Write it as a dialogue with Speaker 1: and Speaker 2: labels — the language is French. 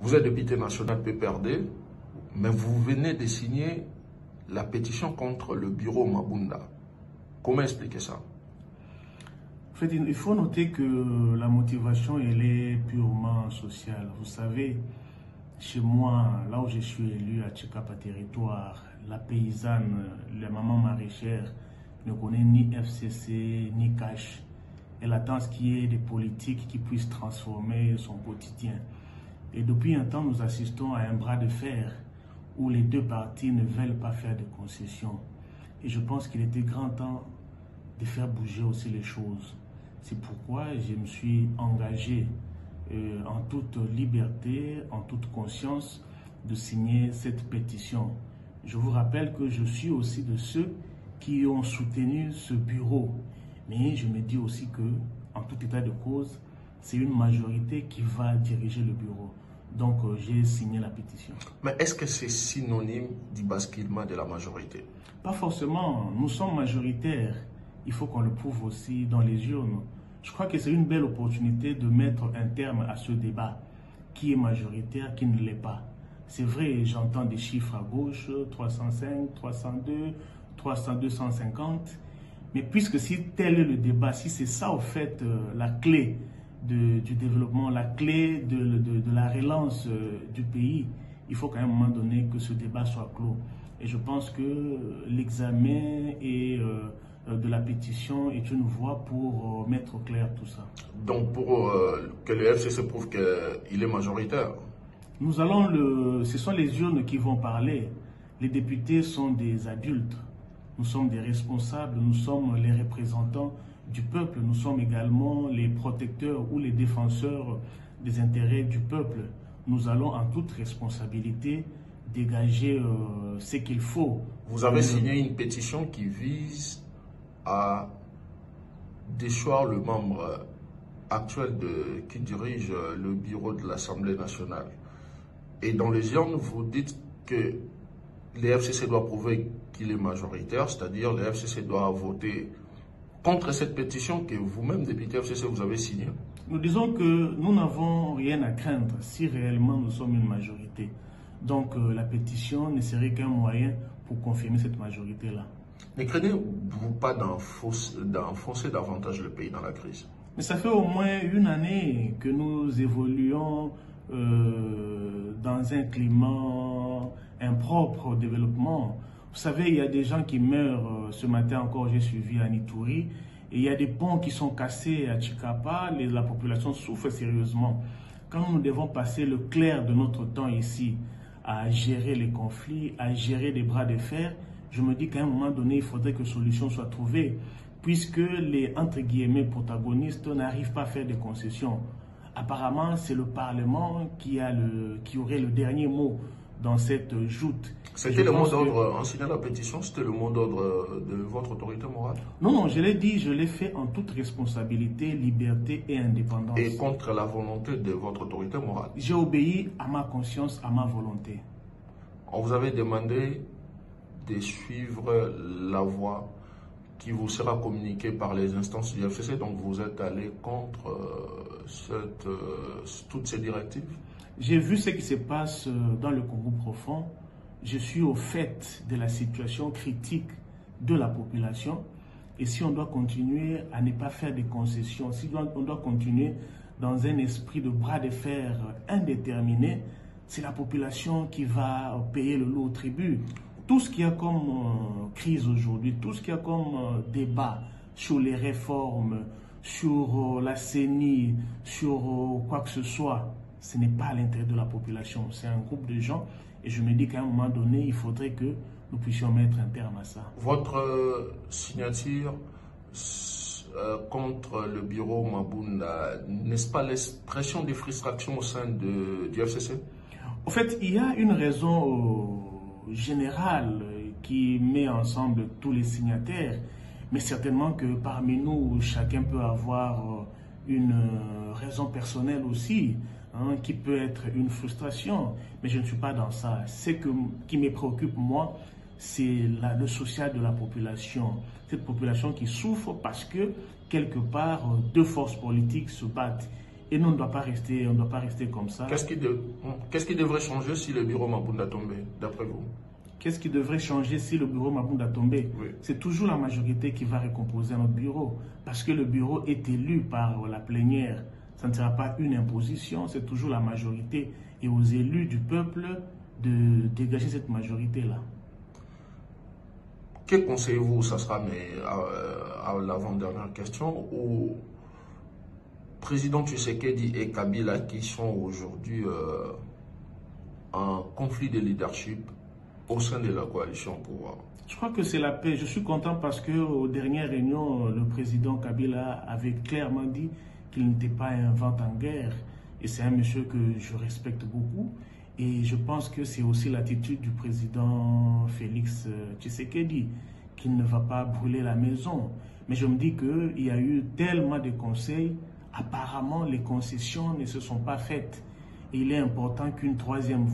Speaker 1: Vous êtes député national PPRD, mais vous venez de signer la pétition contre le bureau Mabunda. Comment expliquer ça?
Speaker 2: En fait, il faut noter que la motivation, elle est purement sociale. Vous savez, chez moi, là où je suis élu à Tchikapa Territoire, la paysanne, la maman maraîchère ne connaît ni FCC, ni cash. Elle attend ce qui est des politiques qui puissent transformer son quotidien. Et depuis un temps, nous assistons à un bras de fer où les deux parties ne veulent pas faire de concessions. Et je pense qu'il était grand temps de faire bouger aussi les choses. C'est pourquoi je me suis engagé en toute liberté, en toute conscience, de signer cette pétition. Je vous rappelle que je suis aussi de ceux qui ont soutenu ce bureau. Mais je me dis aussi que, en tout état de cause, c'est une majorité qui va diriger le bureau. Donc, j'ai signé la pétition.
Speaker 1: Mais est-ce que c'est synonyme du basculement de la majorité?
Speaker 2: Pas forcément. Nous sommes majoritaires. Il faut qu'on le prouve aussi dans les urnes. Je crois que c'est une belle opportunité de mettre un terme à ce débat. Qui est majoritaire, qui ne l'est pas. C'est vrai, j'entends des chiffres à gauche, 305, 302, 300, 250. Mais puisque si tel est le débat, si c'est ça au fait la clé du développement, la clé de la relance du pays, il faut qu'à un moment donné que ce débat soit clos. Et je pense que l'examen de la pétition est une voie pour mettre au clair tout ça.
Speaker 1: Donc pour que le FCC prouve qu'il est majoritaire?
Speaker 2: Nous allons ce sont les urnes qui vont parler. Les députés sont des adultes. Nous sommes des responsables, nous sommes les représentants du peuple, nous sommes également les protecteurs ou les défenseurs des intérêts du peuple. Nous allons en toute responsabilité dégager ce qu'il faut.
Speaker 1: Vous avez signé une pétition qui vise à déchoir le membre actuel qui dirige le bureau de l'Assemblée nationale. Et dans les urnes, vous dites que les FCC doivent prouver qu'il est majoritaire, c'est-à-dire les FCC doivent voter contre cette pétition que vous-même, député FCC, vous avez signée.
Speaker 2: Nous disons que nous n'avons rien à craindre si réellement nous sommes une majorité. Donc la pétition ne serait qu'un moyen pour confirmer cette majorité-là.
Speaker 1: Ne craignez-vous pas d'enfoncer davantage le pays dans la crise?
Speaker 2: Mais ça fait au moins une année que nous évoluons dans un climat impropre au développement. Vous savez, il y a des gens qui meurent. Ce matin encore, j'ai suivi à Nitouri. Et il y a des ponts qui sont cassés à Tchikapa. La population souffre sérieusement. Quand nous devons passer le clair de notre temps ici à gérer les conflits, à gérer des bras de fer, je me dis qu'à un moment donné, il faudrait que solution soit trouvée. Puisque les, entre guillemets, protagonistes n'arrivent pas à faire des concessions. Apparemment, c'est le Parlement qui aurait le dernier mot dans cette joute.
Speaker 1: C'était le mot d'ordre, en signant la pétition, c'était le mot d'ordre de votre autorité morale?
Speaker 2: Non, je l'ai dit, je l'ai fait en toute responsabilité, liberté et indépendance.
Speaker 1: Et contre la volonté de votre autorité morale?
Speaker 2: J'ai obéi à ma conscience, à ma volonté.
Speaker 1: On vous avait demandé de suivre la voie qui vous sera communiquée par les instances du FCC, donc vous êtes allé contre toutes ces directives?
Speaker 2: J'ai vu ce qui se passe dans le Congo profond. Je suis au fait de la situation critique de la population. Et si on doit continuer à ne pas faire des concessions, si on doit continuer dans un esprit de bras de fer indéterminé, c'est la population qui va payer le lourd tribut. Tout ce qu'il y a comme crise aujourd'hui, tout ce qu'il y a comme débat sur les réformes, sur la CENI, sur quoi que ce soit, ce n'est pas à l'intérêt de la population. C'est un groupe de gens et je me dis qu'à un moment donné, il faudrait que nous puissions mettre un terme à ça.
Speaker 1: Votre signature contre le bureau Mabunda, n'est-ce pas l'expression des frustrations au sein du FCC?
Speaker 2: En fait, il y a une raison générale qui met ensemble tous les signataires, mais certainement que parmi nous, chacun peut avoir une raison personnelle aussi, qui peut être une frustration, mais je ne suis pas dans ça. Ce qui me préoccupe, moi, c'est le social de la population. Cette population qui souffre parce que, quelque part, deux forces politiques se battent. Et nous, on ne doit pas rester comme ça.
Speaker 1: Qu'est-ce qui devrait changer si le bureau Mapunda tombait, d'après vous?
Speaker 2: Qu'est-ce qui devrait changer si le bureau Mapunda tombait?
Speaker 1: Oui.
Speaker 2: C'est toujours la majorité qui va recomposer notre bureau. Parce que le bureau est élu par la plénière. Ça ne sera pas une imposition, c'est toujours la majorité. Et aux élus du peuple de dégager cette majorité-là.
Speaker 1: Que conseillez-vous, ça sera à l'avant-dernière question, au président Tshisekedi et Kabila qui sont aujourd'hui en conflit de leadership au sein de la coalition au pouvoir?
Speaker 2: Je crois que c'est la paix. Je suis content parce qu'aux dernières réunions, le président Kabila avait clairement dit qu'il n'était pas un vent en guerre. Et c'est un monsieur que je respecte beaucoup. Et je pense que c'est aussi l'attitude du président Félix Tshisekedi, qu'il ne va pas brûler la maison. Mais je me dis qu'il y a eu tellement de conseils, apparemment les concessions ne se sont pas faites. Et il est important qu'une troisième